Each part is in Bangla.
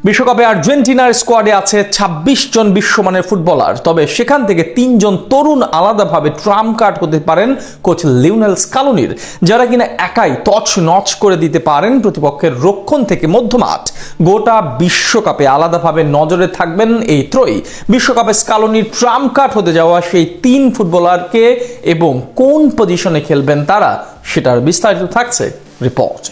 বিশ্বকাপে আর্জেন্টিনার স্কোয়াডে আছে ২৬ জন বিশ্বমানের ফুটবলার। তবে সেখান থেকে ৩ জন তরুণ আলাদাভাবে ট্রাম্প কার্ড হতে পারেন কোচ লিওনেল স্কালোনির, যারা কিনা একাই তছ নচ করে দিতে পারেন প্রতিপক্ষের রক্ষণ থেকে মধ্যমাঠ। গোটা বিশ্বকাপে আলাদাভাবে নজরে থাকবেন এই ত্রয়ী। বিশ্বকাপে স্কালোনির ট্রাম্প কার্ড হতে যাওয়া সেই ৩ ফুটবলারকে এবং কোন পজিশনে খেলবেন তারা, সেটার বিস্তারিত থাকছে রিপোর্ট।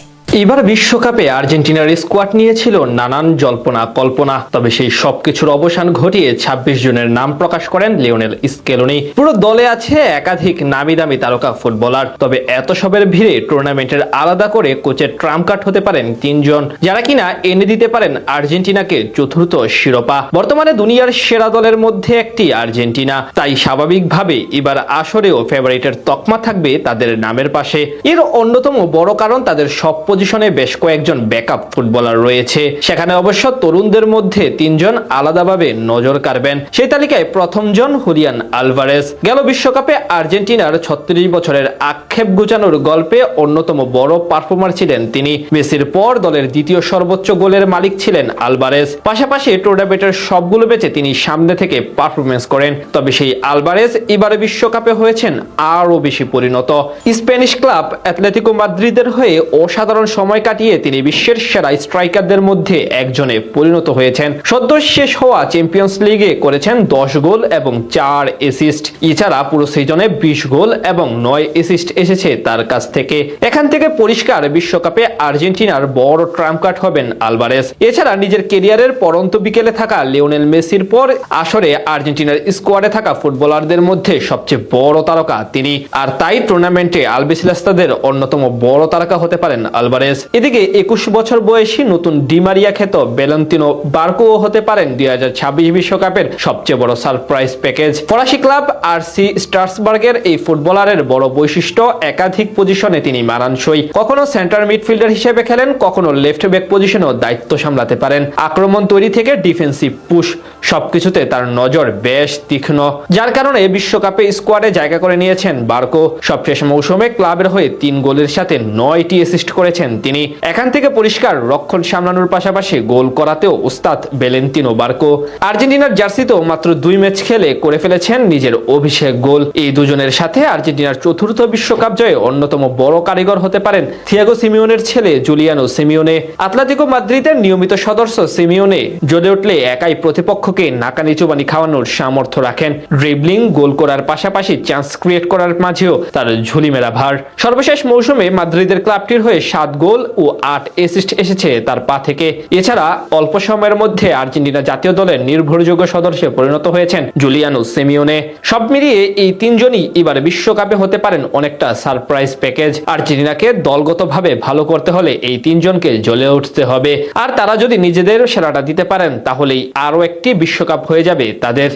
এবার বিশ্বকাপে আর্জেন্টিনার স্কোয়াড নিয়েছিল নানান জল্পনা কল্পনা, তবে সেই সবকিছুর অবসান ঘটিয়ে ২৬ জনের নাম প্রকাশ করেন লিওনেল স্কেলোনি। পুরো দলে আছে একাধিক নামি দামি তারকা ফুটবলার। তবে এত সবের ভিড়ে টুর্নামেন্টের আলাদা করে কোচের ট্রাম্প কার্ড হতে পারেন ৩ জন, যারা কিনা এনে দিতে পারেন আর্জেন্টিনাকে চতুর্থ শিরোপা। বর্তমানে দুনিয়ার সেরা দলের মধ্যে একটি আর্জেন্টিনা, তাই স্বাভাবিকভাবে এবার আসরেও ফেভারিটের তকমা থাকবে তাদের নামের পাশে। এর অন্যতম বড় কারণ তাদের সব পজিশনে বেশ কয়েকজন ব্যাকআপ ফুটবলার রয়েছে। সেখানে অবশ্য তরুণদের মধ্যে ৩ জন আলাদাভাবে নজর কাড়বেন। সেই তালিকায় প্রথম জন হুলিয়ান আলভারেজ। গেল বিশ্বকাপে আর্জেন্টিনার ৩৬ বছরের আক্ষেপ গুছানোর গল্পে অন্যতম বড় পারফর্মার ছিলেন তিনি। মেসির পর দলের দ্বিতীয় সর্বোচ্চ গোলের মালিক ছিলেন আলভারেজ। পাশাপাশি টুর্নামেন্টের সবগুলো ম্যাচে তিনি সামনে থেকে পারফরমেন্স করেন। তবে সেই আলভারেজ এবারে বিশ্বকাপে হয়েছেন আরও বেশি পরিণত। স্প্যানিশ ক্লাব অ্যাটলেটিকো মাদ্রিদের হয়ে অসাধারণ সময় কাটিয়ে তিনি বিশ্বের সেরা স্ট্রাইকারদের মধ্যে একজনে পরিণত হয়েছেন। সদ্য শেষ হওয়া চ্যাম্পিয়ন্স লিগে করেছেন ১০ গোল এবং ৪ অ্যাসিস্ট। এছাড়া পুরো সিজনে ২০ গোল এবং ৯ অ্যাসিস্ট এসেছে তার কাছ থেকে। এখান থেকে পরিষ্কার বিশ্বকাপে আর্জেন্টিনার বড় ট্রাম্প কার্ড হবেন আলভারেজ। এছাড়া নিজের কেরিয়ারের পরন্ত বিকেলে থাকা লিওনেল মেসির পর আসরে আর্জেন্টিনার স্কোয়াডে থাকা ফুটবলারদের মধ্যে সবচেয়ে বড় তারকা তিনি। আর তাই টুর্নামেন্টে আলবিসেলেস্তাদের অন্যতম বড় তারকা হতে পারেন আলভারেজ। এদিকে ২১ বছর বয়সী নতুন ডিমারিয়া খ্যাত ভ্যালেন্তিনো বার্কো হতে পারেন ২০২৬ বিশ্বকাপের সবচেয়ে বড় সারপ্রাইজ প্যাকেজ। ফরাসি ক্লাব আরসি স্ট্রাসবার্গের এই ফুটবলারের বড় বৈশিষ্ট্য একাধিক পজিশনে তিনি মানানসই। কখনো সেন্টার মিডফিল্ডার হিসেবে খেলেন, কখনো লেফট ব্যাক পজিশনেও দায়িত্ব সামলাতে পারেন। আক্রমণ তৈরি থেকে ডিফেন্সিভ পুশ সবকিছুতে তার নজর বেশ তীক্ষ্ণ, যার কারণে বিশ্বকাপে স্কোয়াডে জায়গা করে নিয়েছেন বার্কো। সবশেষ মৌসুমে ক্লাবের হয়ে ৩ গোলের সাথে ৯টি অ্যাসিস্ট করেছেন তিনি। এখান থেকে পরিষ্কার রক্ষণ সামলানোর পাশাপাশি গোল করাতেও উস্তাদ ভ্যালেন্তিনো বার্কো। আর্জেন্টিনার জার্সিতেও মাত্র ২ ম্যাচ খেলে করে ফেলেছেন নিজের অভিষেক গোল। এই দুজনের সাথে আর্জেন্টিনার চতুর্থ বিশ্বকাপ জয়ে অন্যতম বড় কারিগর হতে পারেন থিয়াগো সিমিওনের ছেলে জুলিয়ানো সিমিওনে। আতলেতিকো মাদ্রিদের নিয়মিত সদস্য সিমিওনে জ্বলে উঠলে একাই প্রতিপক্ষকে নাকানি চুবানি খাওয়ানোর সামর্থ্য রাখেন। ড্রিবলিং, গোল করার পাশাপাশি চান্স ক্রিয়েট করার মাঝেও তার ঝুলিমেলা ভার। সর্বশেষ মৌসুমে মাদ্রিদের ক্লাবটির হয়ে ৭ গোল ও ৮ অ্যাসিস্ট এসেছে তার পা থেকে। এছাড়া অল্প সময়ের মধ্যে আর্জেন্টিনা জাতীয় দলের নির্ভরযোগ্য সদস্যে পরিণত হয়েছেন জুলিয়ানো সিমিওনে। সব মিলিয়ে এই ৩ জনই এবার বিশ্বকাপে হতে পারেন অনেকটা সারপ্রাইজ প্যাকেজ। আর্জেন্টিনাকে দলগতভাবে ভালো করতে হলে এই ৩ জনকে জ্বলে উঠতে হবে। আর তারা যদি নিজেদের সেরাটা দিতে পারেন, তাহলেই আরও একটি বিশ্বকাপ হয়ে যাবে তাদের।